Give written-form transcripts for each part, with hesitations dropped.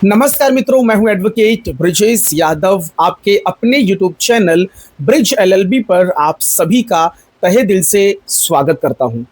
नमस्कार मित्रों, मैं हूं एडवोकेट ब्रिजेश यादव। आपके अपने यूट्यूब चैनल ब्रिज एलएलबी पर आप सभी का तहे दिल से स्वागत करता हूं।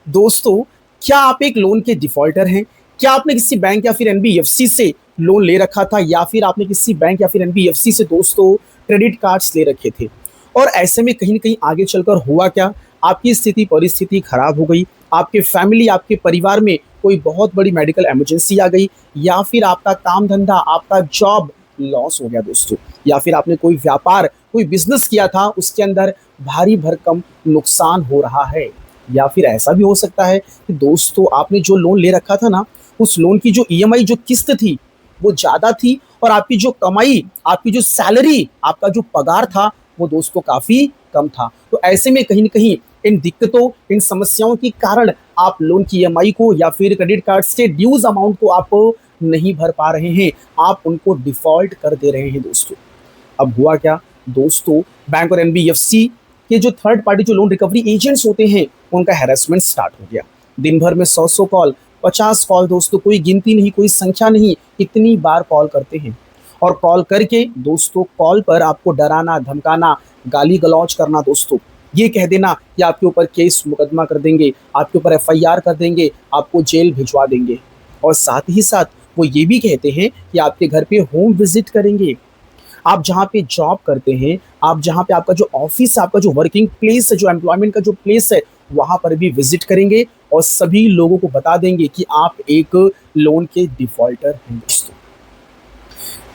दोस्तों, क्या आप एक लोन के डिफॉल्टर हैं? क्या आपने किसी बैंक या फिर एनबीएफसी से लोन ले रखा था, या फिर आपने किसी बैंक या फिर एनबीएफसी से दोस्तों क्रेडिट कार्ड्स ले रखे थे? और ऐसे में कहीं न कहीं आगे चलकर हुआ क्या? आपकी स्थिति परिस्थिति खराब हो गई, आपके फैमिली, आपके परिवार में कोई बहुत बड़ी मेडिकल इमरजेंसी आ गई, या फिर आपका काम-धंधा, आपका जॉब लॉस हो गया दोस्तों, या फिर आपने कोई व्यापार, कोई बिज़नेस किया था, उसके अंदर भारी भरकम नुकसान हो रहा है। या फिर ऐसा भी हो सकता है कि दोस्तों आपने जो लोन ले रखा था ना, उस लोन की जो ईएमआई जो किस्त थी, वो ज़्यादा थी, और आपकी जो कमाई, आपकी जो सैलरी, आपका जो पगार था, वो दोस्तों काफ़ी कम था। तो ऐसे में कहीं न कहीं इन दिक्कतों, इन समस्याओं के कारण आप लोन की ईएमआई को या फिर क्रेडिट कार्ड्स के ड्यूज़ अमाउंट को आप नहीं भर पा रहे हैं, आप उनको डिफ़ॉल्ट कर दे रहे हैं दोस्तों। अब हुआ क्या? दोस्तों, बैंक और एनबीएफसी के जो थर्ड पार्टी जो लोन रिकवरी एजेंट्स होते हैं, उनका हैरेसमेंट स्टार्ट हो गया। दिन भर में 100-100 कॉल, 50 कॉल दोस्तों, कोई गिनती नहीं, कोई संख्या नहीं, इतनी बार कॉल करते हैं। और कॉल करके दोस्तों कॉल पर आपको डराना, धमकाना, गाली-गलौज करना दोस्तों। ये कह देना कि आपके ऊपर केस मुकदमा कर देंगे, आपके ऊपर एफआईआर कर देंगे, आपको जेल भिजवा देंगे। और साथ ही साथ वो ये भी कहते हैं कि आपके घर पे होम विजिट करेंगे। आप जहाँ पे जॉब करते हैं, आप जहाँ पे आपका जो ऑफ़िस है, आपका जो वर्किंग प्लेस है, जो एम्प्लॉयमेंट का जो प्लेस है, वहाँ पर भी विजिट करेंगे और सभी लोगों को बता देंगे कि आप एक लोन के डिफ़ॉल्टर हैं दोस्तों।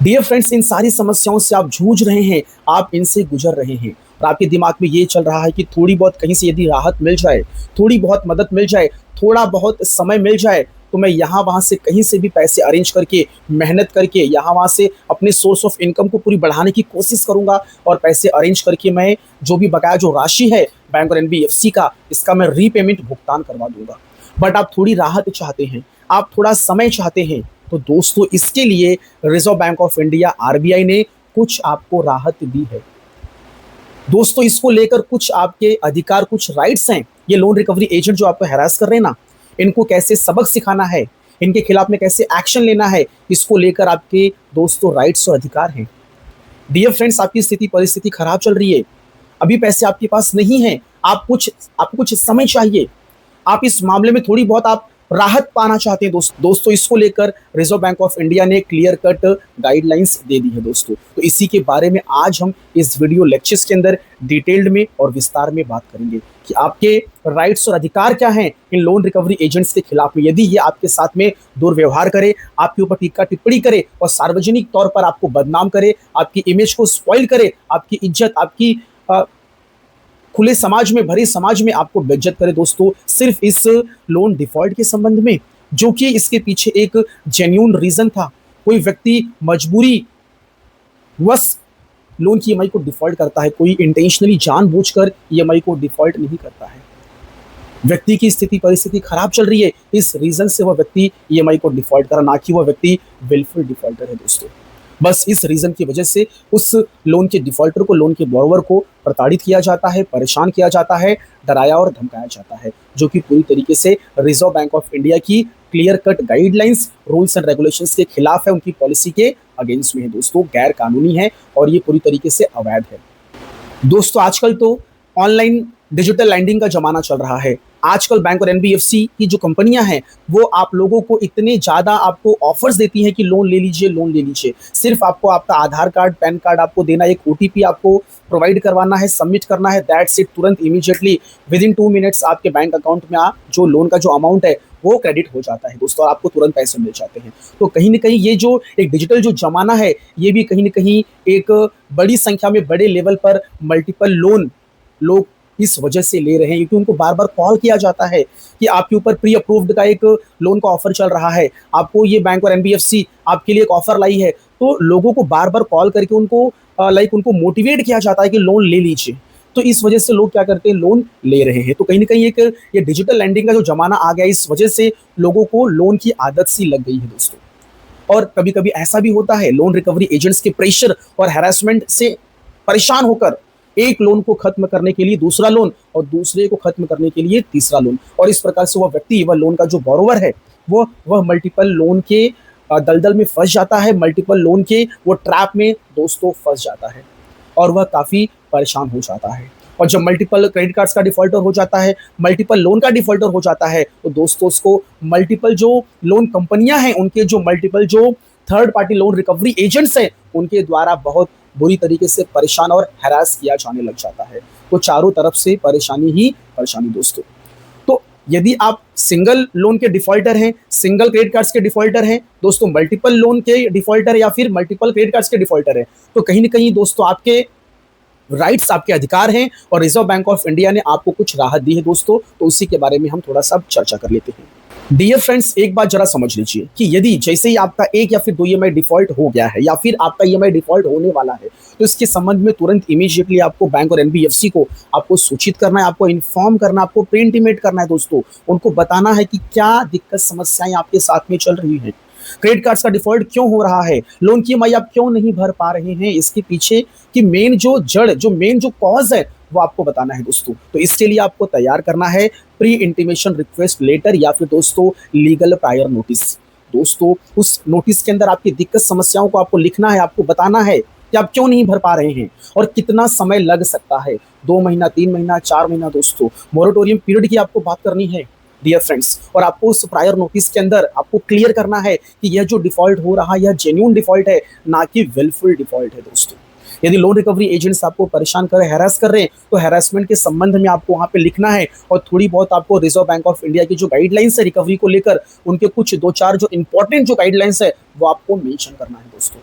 डियर फ्रेंड्स, इन सारी समस्याओं से आप जूझ रहे हैं, आप इनसे गुजर रहे हैं, और आपके दिमाग में ये चल रहा है कि थोड़ी बहुत कहीं से यदि राहत मिल जाए, थोड़ी बहुत मदद मिल जाए, थोड़ा बहुत समय मिल जाए, तो मैं यहाँ-वहाँ से कहीं से भी पैसे अरेंज करके, मेहनत करके, यहाँ-वहाँ से अपने सोर्स ऑफ इनकम को पूरी बढ़ाने की कोशिश करूँगा, और पैसे अरेंज करके मैं जो भी बकाया जो राशि है बैंक और एनबीएफसी का, इसका मैं रीपेमेंट भुगतान करवा दूँगा। बट आप थोड़ी राहत चाहते हैं, आप थोड़ा समय चाहते हैं, तो दोस्तों इसके लिए reserve bank of India RBI ने कुछ आपको राहत दी है। दोस्तों इसको लेकर कुछ आपके अधिकार, कुछ राइट्स हैं। ये लोन रिकवरी एजेंट जो आपको हैरास कर रहे हैं ना, इनको कैसे सबक सिखाना है, इनके खिलाफ में कैसे एक्शन लेना है, इसको लेकर आपके दोस्तों राइट्स और अधिकार हैं। डियर फ्रेंड्स, आपकी स्थिति परिस्थिति खराब चल रही है, अभी पैसे आपके पास नहीं हैं, आपको कुछ समय चाहिए, आप इस मामले में थोड़ी बहुत आप राहत पाना चाहते हैं दोस्तों इसको लेकर रिजर्व बैंक ऑफ इंडिया ने क्लियर कट गाइडलाइंस दे दी है दोस्तों। तो इसी के बारे में आज हम इस वीडियो लेक्चर्स के अंदर डिटेल्ड में और विस्तार में बात करेंगे कि आपके राइट्स और अधिकार क्या हैं इन लोन रिकवरी एजेंट्स के खिलाफ में। यदि ये आपके साथ में दुर्व्यवहार करे, आपके ऊपर टीका टिप्पणी करे और सार्वजनिक तौर पर आपको बदनाम करे, आपकी इमेज को स्पॉइल करे, आपकी इज्जत, आपकी खुले समाज में, भरे समाज में आपको बेइज्जत करे दोस्तों, सिर्फ इस लोन डिफ़ॉल्ट के संबंध में, जो कि इसके पीछे एक जेन्युइन रीज़न था। कोई व्यक्ति मजबूरी वश लोन की ईएमआई को डिफ़ॉल्ट करता है, कोई इंटेंशनली जानबूझकर ईएमआई को डिफ़ॉल्ट नहीं करता है। व्यक्ति की स्थिति परिस्थिति खराब चल रही है, इस रीज़न से वह व्यक्ति ईएमआई को डिफ़ॉल्ट करा, ना कि वह व्यक्ति विलफुल डिफ़ॉल्टर है दोस्तों। बस इस रीज़न की वजह से उस लोन के डिफ़ॉल्टर को, लोन के बोरोवर को प्रताड़ित किया जाता है, परेशान किया जाता है, डराया और धमकाया जाता है, जो कि पूरी तरीके से रिज़र्व बैंक ऑफ इंडिया की clear cut guidelines, rules and regulations के खिलाफ है, उनकी पॉलिसी के अगेंस्ट में है दोस्तों, गैर कानूनी है और ये पूरी तरीके से अवैध है। दोस्तों आजकल तो ऑनलाइन डिजिटल लैंडिंग का ज़माना चल रहा है। आजकल बैंक और एनबीएफसी की जो कंपनियां हैं, वो आप लोगों को इतने ज़्यादा आपको ऑफर्स देती हैं कि लोन ले लीजिए, लोन ले लीजिए। सिर्फ आपको आपका आधार कार्ड, पैन कार्ड आपको देना, एक ओटीपी आपको प्रोवाइड करवाना है, सबमिट करना है, दैट्स इट। तुरंत इमीडिएटली विदिन 2 मिनट्स आपके बैंक अकाउंट में जो लोन का जो अमाउंट है वो क्रेडिट हो जाता है दोस्तों, और आपको तुरंत पैसे मिल जाते हैं। तो कहीं न कहीं ये जो एक डिजिटल जो ज़माना है, ये भी कहीं न कहीं एक बड़ी संख्या में, बड़े लेवल पर मल्टीपल लोन लोग इस वजह से ले रहे हैं, क्योंकि उनको बार-बार कॉल किया जाता है कि आपके ऊपर प्री अप्रूव्ड का एक लोन का ऑफर चल रहा है, आपको ये बैंक और एनबीएफसी आपके लिए एक ऑफर लाई है। तो लोगों को बार-बार कॉल करके उनको उनको मोटिवेट किया जाता है कि लोन ले लीजिए। तो इस वजह से लोग क्या करते हैं, लोन ले रहे हैं। तो कहीं न कहीं एक ये डिजिटल लैंडिंग का जो ज़माना आ गया है, इस वजह से लोगों को लोन की आदत सी लग गई है दोस्तों। और कभी-कभी ऐसा भी होता है, लोन रिकवरी एजेंट्स के प्रेशर और हैरेसमेंट से परेशान होकर एक लोन को खत्म करने के लिए दूसरा लोन, और दूसरे को खत्म करने के लिए तीसरा लोन, और इस प्रकार से वह व्यक्ति, वह लोन का जो बोरोवर है, वह मल्टीपल लोन के दलदल में फंस जाता है, मल्टीपल लोन के वो ट्रैप में दोस्तों फंस जाता है और वह काफ़ी परेशान हो जाता है। और जब मल्टीपल क्रेडिट कार्ड्स का डिफ़ॉल्टर हो जाता है, मल्टीपल लोन का डिफ़ॉल्टर हो जाता है, तो दोस्तों उसको मल्टीपल जो लोन कंपनियाँ हैं, उनके जो मल्टीपल जो third party loan recovery agents हैं, उनके द्वारा बहुत बुरी तरीके से परेशान और हैरास किया जाने लग जाता है। तो चारों तरफ से परेशानी ही परेशानी दोस्तों। तो यदि आप सिंगल लोन के डिफ़ॉल्टर हैं, सिंगल क्रेडिट कार्ड्स के डिफ़ॉल्टर हैं, दोस्तों मल्टीपल लोन के डिफ़ॉल्टर या फिर मल्टीपल क्रेडिट कार्ड्स के डिफ़ॉल्टर हैं, तो कहीं न कहीं दोस्तों आपके राइट्स, आपके अधिकार हैं और रिजर्व बैंक ऑफ इंडिया ने आपको कुछ राहत दी है दोस्तों, तो उसी के बारे में हम थोड़ा-सा चर्चा कर लेते हैं। डियर फ्रेंड्स, एक बात ज़रा समझ लीजिए कि यदि जैसे ही आपका 1 या फिर 2 ईएमआई डिफ़ॉल्ट हो गया है या फिर आपका ईएमआई डिफ़ॉल्ट होने वाला है, तो इसके संबंध में तुरंत इमीडिएटली आपको बैंक और एनबीएफसी को आपको सूचित करना है, आपको इन्फॉर्म करना है, आपको प्री इंटीमेट करना है दोस्तों। उनको बताना है कि क्या दिक्कत समस्याएँ आपके साथ में चल रही हैं। क्रेडिट कार्ड्स का डिफ़ॉल्ट क्यों हो रहा है? लोन की ईएमआई आप क्यों नहीं भर पा रहे हैं? इसके पीछे की मेन जो जड़, जो मेन जो कॉज़ है, वो आपको बताना है दोस्तों। तो इसके लिए आपको तैयार करना है प्री इंटीमेशन रिक्वेस्ट लेटर या फिर दोस्तों लीगल प्रायर नोटिस। दोस्तों उस नोटिस के अंदर आपकी दिक्कत समस्याओं को आपको लिखना है, आपको बताना है कि आप क्यों नहीं भर पा रहे हैं और कितना समय लग सकता है। 2 महीना, 3 महीना, 4 महीना दोस्तों, मोरेटोरियम पीरियड की आपको बात करनी है डियर फ्रेंड्स। और आपको उस प्रायर नोटिस के अंदर आपको क्लियर करना है कि यह जो डिफ़ॉल्ट हो रहा है यह जेन्युइन डिफ़ॉल्ट है, ना कि विलफुल डिफ़ॉल्ट है दोस्तों। यदि लोन रिकवरी एजेंट्स आपको परेशान कर रहे हैं, हैरेस कर रहे हैं, तो हैरेसमेंट के संबंध में आपको वहाँ पे लिखना है और थोड़ी बहुत आपको रिजर्व बैंक ऑफ इंडिया की जो गाइडलाइंस है रिकवरी को लेकर, उनके कुछ 2-4 जो इंपॉर्टेंट जो गाइडलाइंस है, वो आपको मेंशन करना है दोस्तों।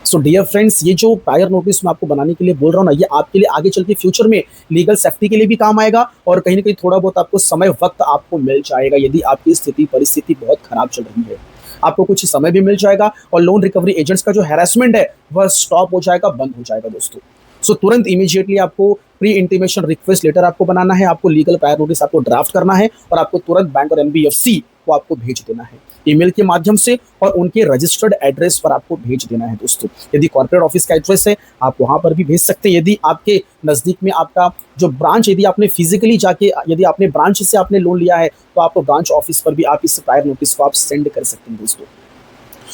सो डियर फ्रेंड्स, ये जो प्रायर नोटिस मैं आपको बनाने के लिए बोल रहा हूँ ना, ये आपके लिए आगे चल के फ्यूचर में लीगल सेफ्टी के लिए भी काम आएगा और कहीं न कहीं थोड़ा बहुत आपको समय, वक़्त आपको मिल जाएगा यदि आपकी स्थिति, परिस्थिति बहुत खराब चल रही है। आपको कुछ समय भी मिल जाएगा और लोन रिकवरी एजेंट्स का जो हैरेसमेंट है, वह स्टॉप हो जाएगा, बंद हो जाएगा दोस्तों। सो तुरंत इमीडिएटली आपको प्री इंटीमेशन रिक्वेस्ट लेटर आपको बनाना है, आपको लीगल प्रायर नोटिस आपको ड्राफ्ट करना है और आपको तुरंत बैंक और एनबीएफसी को आपको भेज देना है ईमेल के माध्यम से और उनके रजिस्टर्ड एड्रेस पर आपको भेज देना है दोस्तों। यदि कॉर्पोरेट ऑफिस का एड्रेस है, आप वहाँ पर भी भेज सकते हैं। यदि आपके नज़दीक में आपका जो ब्रांच, यदि आपने फिजिकली जाके, यदि आपने ब्रांच से आपने लोन लिया है, तो आप ब्रांच ऑफिस पर भी आप इस प्रायर नोटिस को आप सेंड कर सकते हैं दोस्तों।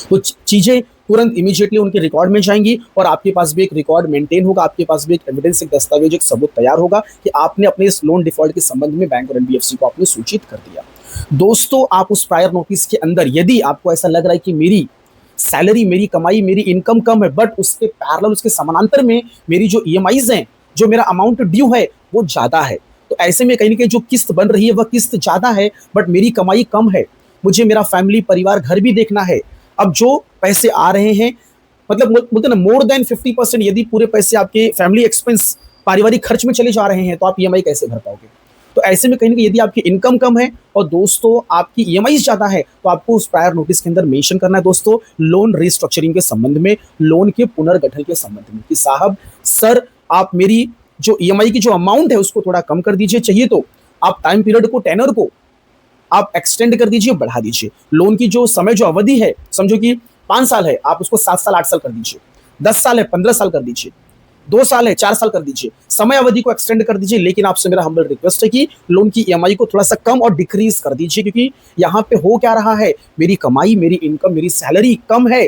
तो चीज़ें तुरंत इमीडिएटली उनके रिकॉर्ड में जाएंगी और आपके पास भी एक रिकॉर्ड मेंटेन होगा, आपके पास भी एक एविडेंस, एक दस्तावेज, एक सबूत तैयार होगा कि आपने अपने इस लोन डिफॉल्ट के संबंध में बैंक और एनबीएफसी को आपने सूचित कर दिया। दोस्तों आप उस प्रायर नोटिस के अंदर यदि आपको ऐसा लग रहा है कि मेरी सैलरी, मेरी कमाई, मेरी इनकम कम है, बट उसके पैरेलल, उसके समानांतर में मेरी जो ईएमआईज हैं, जो मेरा अमाउंट ड्यू है, वो ज़्यादा है, तो ऐसे में कहीं न कहीं जो किस्त बन रही है वह किस्त ज़्यादा है, बट मेरी कमाई कम है, मुझे मेरा फैमिली, परिवार, घर भी देखना है। अब जो पैसे आ रहे हैं, मतलब बोलते हैं ना, मोर देन 50% यदि पूरे पैसे आपके फैमिली एक्सपेंस, पारिवारिक खर्च में चले जा रहे हैं, तो आप ईएमआई कैसे भर पाओगे? तो ऐसे में कहीं न कहीं यदि आपकी इनकम कम है और दोस्तों आपकी ईएमआई ज़्यादा है, तो आपको उस प्रायर नोटिस के अंदर मेंशन करना है दोस्तों, लोन रिस्ट्रक्चरिंग के संबंध में, लोन के पुनर्गठन के संबंध में कि साहब, सर, आप मेरी जो ईएमआई की जो अमाउंट है उसको थोड़ा कम कर दीजिए, चाहिए तो आप टाइम पीरियड को, टेन्योर को आप एक्सटेंड कर दीजिए, बढ़ा दीजिए। लोन की जो समय, जो अवधि है, समझो कि 5 साल है, आप उसको 7 साल, 8 साल कर दीजिए। 10 साल है, 15 साल कर दीजिए। 2 साल है, 4 साल कर दीजिए। समय अवधि को एक्सटेंड कर दीजिए, लेकिन आपसे मेरा हम्बल रिक्वेस्ट है कि लोन की ईएमआई को थोड़ा-सा कम और डिक्रीज़ कर दीजिए, क्योंकि यहाँ पे हो क्या रहा है, मेरी कमाई, मेरी इनकम, मेरी सैलरी कम है।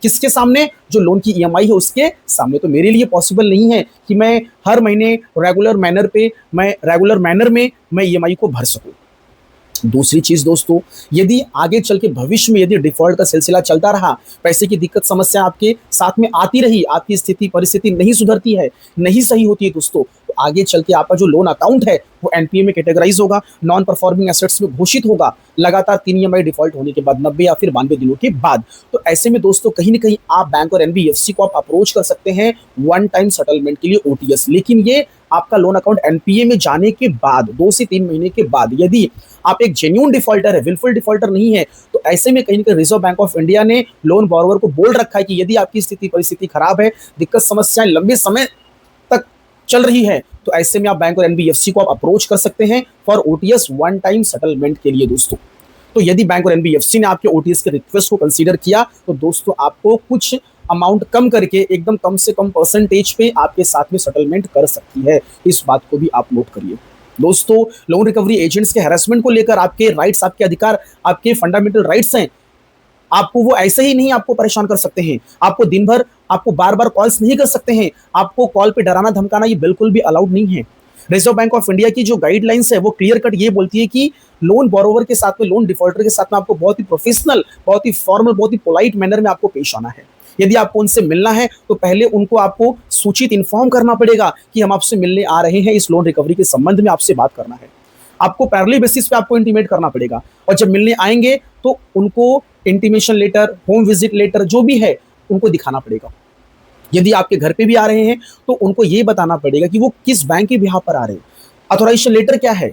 किसके सामने? जो लोन की ईएमआई है उसके सामने। तो मेरे लिए पॉसिबल नहीं है कि मैं हर महीने रेगुलर मैनर में मैं ईएमआई को भर सकूँ। दूसरी चीज़ दोस्तों, यदि आगे चल के भविष्य में यदि डिफ़ॉल्ट का सिलसिला चलता रहा, पैसे की दिक्कत समस्या आपके साथ में आती रही, आपकी स्थिति परिस्थिति नहीं सुधरती है, नहीं सही होती है दोस्तों, तो आगे चल के आपका जो लोन अकाउंट है वो एनपीए में कैटेगराइज़ होगा, नॉन परफॉर्मिंग एसेट्स में घोषित होगा, लगातार 3 ईएमआई डिफ़ॉल्ट होने के बाद, 90 या फिर 92 दिनों के बाद। तो ऐसे में दोस्तों कहीं न कहीं आप बैंक और एनबीएफसी को आप अप्रोच कर सकते हैं वन टाइम सेटलमेंट के लिए, ओटीएस। लेकिन ये आपका लोन अकाउंट एनपीए में जाने के बाद, 2 से 3 महीने के बाद, यदि आप एक जेन्युइन डिफ़ॉल्टर है, विलफुल डिफ़ॉल्टर नहीं है, तो ऐसे में कहीं न कहीं रिज़र्व बैंक ऑफ इंडिया ने लोन बॉरोवर को बोल रखा है कि यदि आपकी स्थिति परिस्थिति खराब है, दिक्कत समस्याएँ लंबे समय तक चल रही है, तो ऐसे में आप बैंक और एनबीएफसी को आप अप्रोच कर सकते हैं for OTS one time settlement के लिए दोस्तों। तो यदि बैंक और एनबीएफसी ने आपके ओटीएस के रिक्वेस्ट को कंसीडर किया, तो दोस्तों आपको कुछ अमाउंट कम करके एकदम कम से कम परसेंटेज पे आपके साथ में सेटलमेंट कर सकती है। इस बात को भी आप नोट करिए दोस्तों। लोन रिकवरी एजेंट्स के हैरेसमेंट को लेकर आपके राइट्स, आपके अधिकार, आपके फंडामेंटल राइट्स हैं, आपको वो ऐसे ही नहीं आपको परेशान कर सकते हैं, आपको दिन भर आपको बार-बार कॉल्स नहीं कर सकते हैं, आपको कॉल पे डराना धमकाना ये बिल्कुल भी अलाउड नहीं है। रिजर्व बैंक ऑफ इंडिया की जो गाइडलाइंस है वो क्लियर कट ये बोलती है कि लोन बोरोवर के साथ में, लोन डिफॉल्टर के साथ में आपको बहुत ही प्रोफेशनल, बहुत ही फॉर्मल, बहुत ही पोलाइट मैनर में आपको पेश आना है। यदि आपको उनसे मिलना है तो पहले उनको आपको सूचित इन्फॉर्म करना पड़ेगा कि हम आपसे मिलने आ रहे हैं, इस लोन रिकवरी के संबंध में आपसे बात करना है। आपको पैरेलल बेसिस पे आपको इंटीमेट करना पड़ेगा, और जब मिलने आएंगे तो उनको intimation letter, home visit letter जो भी है उनको दिखाना पड़ेगा। यदि आपके घर पे भी आ रहे हैं तो उनको ये बताना पड़ेगा कि वो किस बैंक के बिहाफ पर आ रहे हैं, ऑथोराइजेशन लेटर क्या है।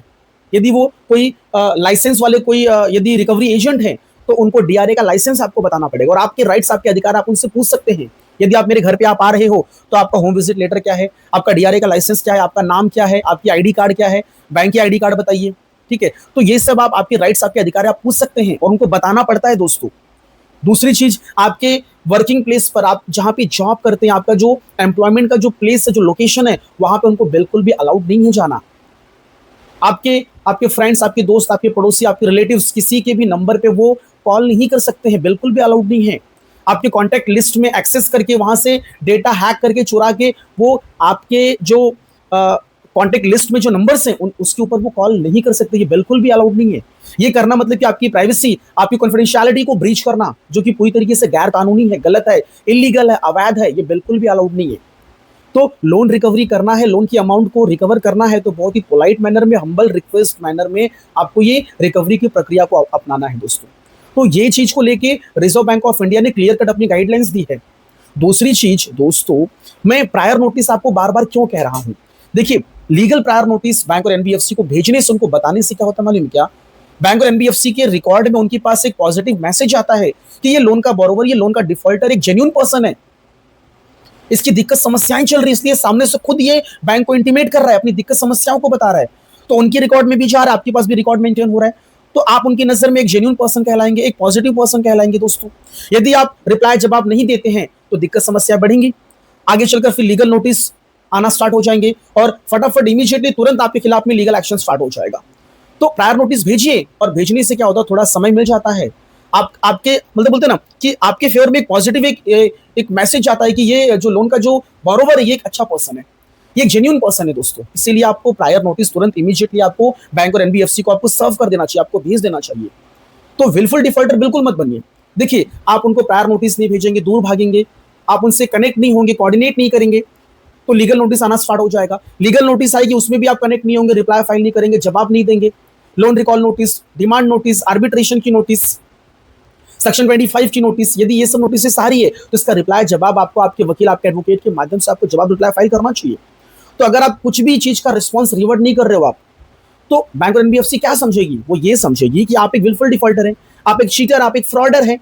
यदि वो कोई लाइसेंस वाले कोई यदि रिकवरी एजेंट है तो उनको डीआरए का लाइसेंस आपको बताना पड़ेगा, और आपके राइट्स, आपके अधिकार आप उनसे पूछ सकते हैं। यदि आप मेरे घर पे आप आ रहे हो तो आपका होम विजिट लेटर क्या है, आपका डीआरए का लाइसेंस क्या है, आपका नाम क्या है, आपकी आईडी कार्ड क्या है, बैंक की आईडी कार्ड बताइए। ठीक है, तो ये सब आप आपके राइट्स, आपके अधिकार आप पूछ सकते हैं और उनको बताना पड़ता है दोस्तों। दूसरी चीज, आपके वर्किंग प्लेस पर, आप जहां पे जॉब करते हैं, आपका जो एम्प्लॉयमेंट का जो प्लेस है, जो लोकेशन है, वहां पे उनको बिल्कुल भी अलाउड नहीं है जाना। आपके आपके फ्रेंड्स, आपके दोस्त, आपके पड़ोसी, आपके रिलेटिव्स किसी के भी नंबर पे वो कॉल नहीं कर सकते हैं, बिल्कुल भी अलाउड नहीं है। आपके कॉन्टैक्ट लिस्ट में एक्सेस करके वहां से डेटा हैक करके चुरा के वो आपके जो कॉन्टैक्ट लिस्ट में जो नंबर्स हैं उसके ऊपर वो कॉल नहीं कर सकते, ये बिल्कुल भी अलाउड नहीं है। ये करना मतलब कि आपकी प्राइवेसी, आपकी कॉन्फिडेंशियलिटी को ब्रीच करना, जो कि पूरी तरीके से गैर कानूनी है, गलत है, इलीगल है, अवैध है, ये बिल्कुल भी अलाउड नहीं है। तो लोन रिकवरी करना है, लोन की अमाउंट को रिकवर करना है तो बहुत ही पोलाइट मैनर में, हम्बल रिक्वेस्ट मैनर में आपको ये रिकवरी की प्रक्रिया को अपनाना है दोस्तों। तो ये चीज को लेके रिजर्व बैंक ऑफ इंडिया ने क्लियर कट अपनी गाइडलाइंस दी है। दूसरी चीज दोस्तों, मैं प्रायर नोटिस आपको बार बार क्यों कह रहा हूं, देखिए लीगल प्रायर नोटिस बैंक और एनबीएफसी को भेजने से, उनको बताने से क्या होता है मालूम क्या, बैंक और एनबीएफसी के रिकॉर्ड में उनके पास एक पॉजिटिव मैसेज आता है कि ये लोन का बोरोवर, ये लोन का डिफॉल्टर एक जेन्युइन पर्सन है, इसकी दिक्कत समस्याएं चल रही है, इसलिए सामने से खुद ये बैंक को इंटीमेट कर रहा है, अपनी दिक्कत समस्याओं को बता रहा है। तो उनकी रिकॉर्ड में भी जा रहा है, आपके पास भी रिकॉर्ड मेंटेन हो रहा है, तो आप उनकी नजर में एक जेन्युइन पर्सन कहलाएंगे, एक पॉजिटिव पर्सन कहलाएंगे दोस्तों। यदि आप रिप्लाई जवाब नहीं देते हैं तो दिक्कत समस्या बढ़ेंगी, आगे चलकर फिर लीगल नोटिस आना स्टार्ट हो जाएंगे और फटाफट इमीडिएटली तुरंत आपके खिलाफ में लीगल एक्शन स्टार्ट हो जाएगा। तो प्रायर नोटिस भेजिए, और भेजने से क्या होता है, थोड़ा समय मिल जाता है, आप आपके मतलब बोलते ना कि आपके फेवर में एक पॉजिटिव एक मैसेज आता है कि ये जो लोन का जो बोरोवर है ये एक अच्छा पर्सन है, ये एक जेन्युइन पर्सन है दोस्तों। इसीलिए आपको प्रायर नोटिस तुरंत इमीडिएटली आपको बैंक और एनबीएफसी को आपको सर्व कर देना चाहिए, आपको भेज देना चाहिए। तो विलफुल डिफॉल्टर बिल्कुल मत बनिए। देखिए, आप उनको प्रायर नोटिस नहीं भेजेंगे, दूर भागेंगे, आप उनसे कनेक्ट नहीं होंगे, कोऑर्डिनेट नहीं करेंगे, तो लीगल नोटिस आना स्टार्ट हो जाएगा। लीगल नोटिस आएगी, उसमें भी आप कनेक्ट नहीं होंगे, रिप्लाई फाइल नहीं करेंगे, जवाब नहीं देंगे, loan recall notice, demand notice, arbitration की नोटिस, सेक्शन 25 की नोटिस, यदि ये सब नोटिस आ रही है तो इसका रिप्लाई जवाब आपको आपके वकील, आपके एडवोकेट के माध्यम से आपको जवाब रिप्लाई फाइल करना चाहिए। तो अगर आप कुछ भी चीज का रिस्पॉन्स रिवर्ट नहीं कर रहे हो आप, तो बैंक और एनबीएफसी क्या समझेगी, वो ये समझेगी कि आप एक विलफुल डिफॉल्टर हैं, आप एक चीटर, आप एक फ्रॉडर हैं।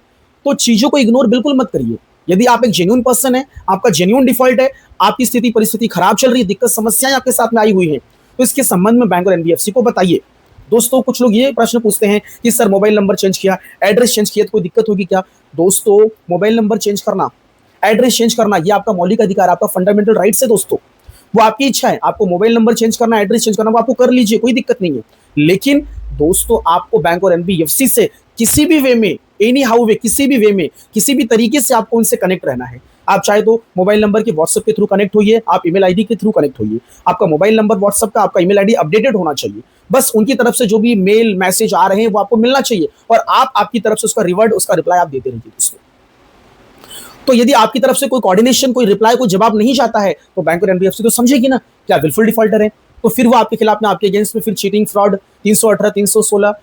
तो चीजों को इग्नोर बिल्कुल मत करिए। यदि आप एक जेन्युइन पर्सन है, आपका जेन्युइन डिफॉल्ट है, आपकी स्थिति परिस्थिति खराब चल रही है, दिक्कत समस्याएं आपके साथ में आई हुई है, तो इसके संबंध में बैंक और एनबीएफसी को बताइए। दोस्तों, कुछ लोग ये प्रश्न पूछते हैं कि सर मोबाइल नंबर चेंज किया, एड्रेस चेंज किया तो कोई दिक्कत होगी क्या। दोस्तों, मोबाइल नंबर चेंज करना, एड्रेस चेंज करना, ये आपका मौलिक अधिकार, आपका फंडामेंटल राइट्स है दोस्तों। वो आपकी इच्छा है, आपको मोबाइल नंबर चेंज करना, एड्रेस चेंज करना, वो आपको कर लीजिए, कोई दिक्कत नहीं है। लेकिन दोस्तों, आपको बैंक और एनबीएफसी से किसी भी वे में, एनी हाउ वे, किसी भी वे में, किसी भी तरीके से आपको उनसे कनेक्ट रहना है। आप चाहे तो मोबाइल नंबर के व्हाट्सएप के थ्रू कनेक्ट होइए, आप ईमेल आईडी के थ्रू कनेक्ट होइए, आपका मोबाइल नंबर व्हाट्सएप का, आपका ईमेल आईडी अपडेटेड होना चाहिए। बस उनकी तरफ से जो भी मेल मैसेज आ रहे हैं वो आपको मिलना चाहिए, और आप आपकी तरफ से उसका रिवर्ट, उसका रिप्लाई आप देते रहिए दोस्तों। तो यदि आपकी तरफ से कोई कोऑर्डिनेशन, कोई रिप्लाई, कोई जवाब नहीं जाता है तो बैंक और एनबीएफसी तो समझेगी ना कि आप विलफुल डिफॉल्टर है, तो फिर वो आपके खिलाफ में, आपके अगेंस्ट में फिर चीटिंग, फ्रॉड, 318, 316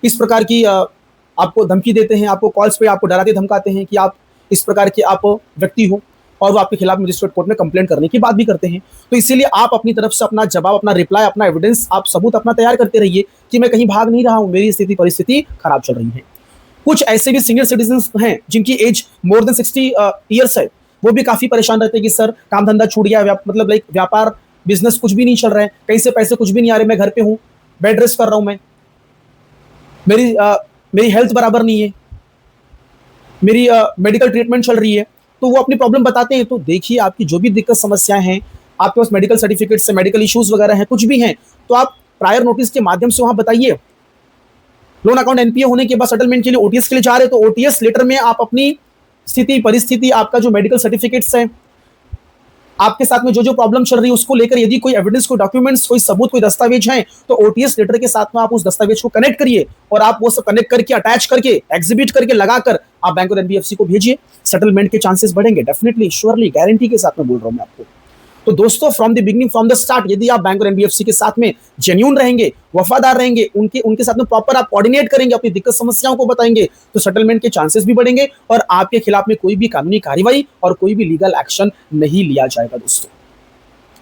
इस प्रकार की आपको धमकी देते हैं, आपको कॉल्स पे आपको डराते धमकाते हैं कि आप इस प्रकार के आप व्यक्ति हो, और वो आपके खिलाफ मजिस्ट्रेट कोर्ट में कंप्लेंट करने की बात भी करते हैं। तो इसीलिए आप अपनी तरफ से अपना जवाब, अपना रिप्लाई, अपना एविडेंस, आप सबूत अपना तैयार करते रहिए कि मैं कहीं भाग नहीं रहा हूं, मेरी स्थिति परिस्थिति खराब चल रही है। कुछ ऐसे भी सीनियर सिटीजन हैं जिनकी एज मोर देन 60 ईयर्स है, वो भी काफी परेशान रहते हैं कि सर काम धंधा छूट गया, मतलब लाइक व्यापार बिजनेस कुछ भी नहीं चल रहा है, कहीं से पैसे कुछ भी नहीं आ रहे, मैं घर पे हूँ, बेड रेस्ट कर रहा हूँ, मैं मेरी हेल्थ बराबर नहीं है, मेरी मेडिकल ट्रीटमेंट चल रही है, तो वो अपनी प्रॉब्लम बताते हैं। तो देखिए, आपकी जो भी दिक्कत समस्याएं हैं, आपके पास मेडिकल सर्टिफिकेट से, मेडिकल इश्यूज वगैरह हैं, कुछ भी हैं, तो आप प्रायर नोटिस के माध्यम से वहां बताइए। लोन अकाउंट एनपीए होने के बाद सेटलमेंट के लिए ओटीएस के लिए जा रहे हैं, तो ओटीएस लेटर में आप अपनी स्थिति परिस्थिति, आपका जो मेडिकल सर्टिफिकेट्स है, आपके साथ में जो जो प्रॉब्लम चल रही है उसको लेकर यदि कोई एविडेंस, कोई डॉक्यूमेंट्स, कोई सबूत, कोई दस्तावेज हैं, तो ओटीएस लेटर के साथ में आप उस दस्तावेज को कनेक्ट करिए और आप वो सब कनेक्ट करके, अटैच करके, एग्जिबिट करके, लगाकर आप बैंक और एनबीएफसी को भेजिए। सेटलमेंट के चांसेस बढ़ेंगे, डेफिनेटली, श्योरली, गारंटी के साथ में बोल रहा हूं मैं आपको। तो दोस्तों, from the beginning, from the start, यदि आप बैंक और एनबीएफसी के साथ में जेन्यून रहेंगे, वफादार रहेंगे, उनके साथ में प्रॉपर आप कोऑर्डिनेट करेंगे, अपनी दिक्कत समस्याओं को बताएंगे, तो सेटलमेंट के चांसेस भी बढ़ेंगे और आपके खिलाफ में कोई भी कानूनी कार्रवाई और कोई भी लीगल एक्शन नहीं लिया जाएगा दोस्तों।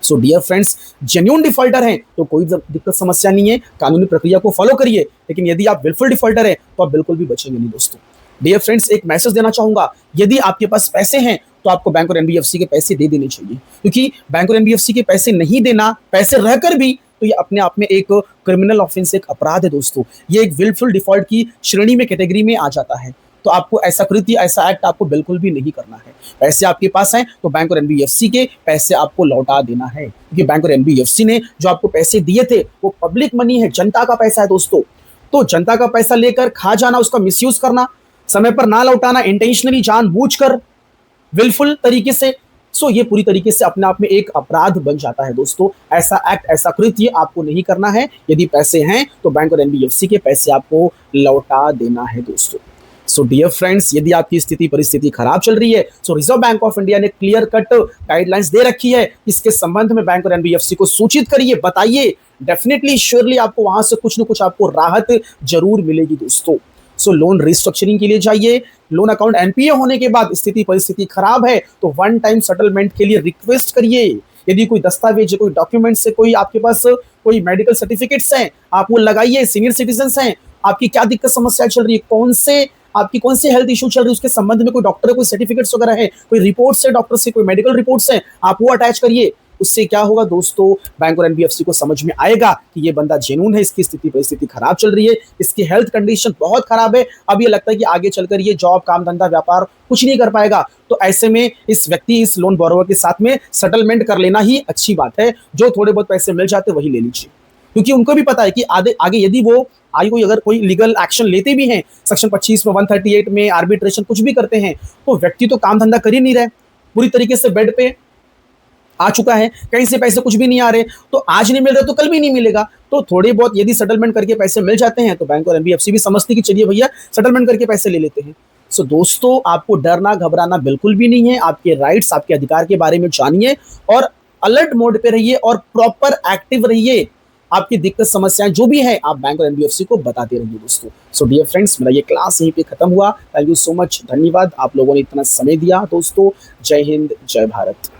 So dear friends, genuine defaulter हैं तो कोई दिक्कत समस्या नहीं है, कानूनी प्रक्रिया को फॉलो करिए। लेकिन यदि आप विलफुल डिफॉल्टर हैं तो आप बिल्कुल भी बचेंगे नहीं दोस्तों। डियर फ्रेंड्स, एक मैसेज देना चाहूंगा, यदि आपके पास पैसे हैं तो आपको बैंक और एनबीएफसी के पैसे दे देने चाहिए, क्योंकि बैंक और एनबीएफसी के पैसे नहीं देना, पैसे रहकर भी, तो ये अपने आप में एक क्रिमिनल ऑफेंस, एक अपराध है दोस्तों। ये एक विलफुल डिफॉल्ट की श्रेणी में, कैटेगरी में आ जाता है। तो आपको ऐसा कृत्य, ऐसा एक्ट आपको बिल्कुल भी नहीं करना है। पैसे आपके पास हैं तो बैंक और एनबीएफसी के पैसे आपको लौटा देना है, क्योंकि बैंक और एनबीएफसी ने जो आपको पैसे दिए थे वो पब्लिक मनी है, जनता का पैसा है दोस्तों। तो जनता का पैसा लेकर खा जाना, उसका मिसयूज करना, समय पर ना लौटाना, इंटेंशनली, जानबूझकर, विलफुल तरीके से, सो ये पूरी तरीके से अपने आप में एक अपराध बन जाता है दोस्तों। ऐसा एक्ट, ऐसा कृत्य आपको नहीं करना है। यदि पैसे हैं तो बैंक और एनबीएफसी के पैसे आपको लौटा देना है दोस्तों। सो डियर फ्रेंड्स, यदि आपकी स्थिति परिस्थिति खराब चल रही है, सो रिजर्व बैंक ऑफ इंडिया ने क्लियर कट गाइडलाइंस दे रखी है। इसके संबंध में बैंक और एनबीएफसी को सूचित करिए, बताइए। डेफिनेटली, श्योरली आपको वहां से कुछ न कुछ आपको राहत जरूर मिलेगी दोस्तों। सो लोन रिस्ट्रक्चरिंग के लिए जाइए। लोन अकाउंट एनपीए होने के बाद स्थिति परिस्थिति खराब है तो वन टाइम सेटलमेंट के लिए रिक्वेस्ट करिए। यदि कोई दस्तावेज, कोई डॉक्यूमेंट्स है, कोई आपके पास कोई मेडिकल सर्टिफिकेट्स हैं, आप वो लगाइए। सीनियर सिटीजन्स हैं, आपकी क्या दिक्कत समस्या चल रही है, आपकी कौन से हेल्थ इशू चल रही है, उसके संबंध में कोई डॉक्टर, कोई सर्टिफिकेट्स वगैरह है, कोई रिपोर्ट्स है डॉक्टर से, कोई मेडिकल रिपोर्ट्स हैं, आप वो अटैच करिए। उससे क्या होगा दोस्तों, बैंक और एनबीएफसी को समझ में आएगा कि ये बंदा जेन्युइन है, इसकी स्थिति परिस्थिति खराब चल रही है, इसकी हेल्थ कंडीशन बहुत खराब है, अब ये लगता है कि आगे चलकर ये जॉब, काम धंधा, व्यापार कुछ नहीं कर पाएगा। तो ऐसे में इस व्यक्ति, इस लोन बोरोवर के साथ में सेटलमेंट कर लेना ही अच्छी बात है। जो थोड़े बहुत पैसे मिल जाते वही ले लीजिए, क्योंकि उनको भी पता है कि आगे यदि वो अगर कोई लीगल एक्शन लेते भी हैं, सेक्शन 25 में, 138 में, आर्बिट्रेशन कुछ भी करते हैं, तो व्यक्ति तो काम धंधा कर ही नहीं रहे, पूरी तरीके से बेड पे आ चुका है, कहीं से पैसे कुछ भी नहीं आ रहे, तो आज नहीं मिल रहे तो कल भी नहीं मिलेगा। तो थोड़े बहुत यदि सेटलमेंट करके पैसे मिल जाते हैं तो बैंक और एनबीएफसी भी समझती कि चलिए भैया सेटलमेंट करके पैसे ले लेते हैं। सो दोस्तों, आपको डरना घबराना बिल्कुल भी नहीं है। आपके राइट्स, आपके अधिकार के बारे में जानिए और अलर्ट मोड पे रहिए और प्रॉपर एक्टिव रहिए। आपकी दिक्कत समस्याएं जो भी है आप बैंक और एनबीएफसी को बताते रहिए दोस्तों। सो डियर फ्रेंड्स, मेरा ये क्लास यहीं पे खत्म हुआ। थैंक यू सो मच, धन्यवाद, आप लोगों ने इतना समय दिया दोस्तों। जय हिंद, जय भारत।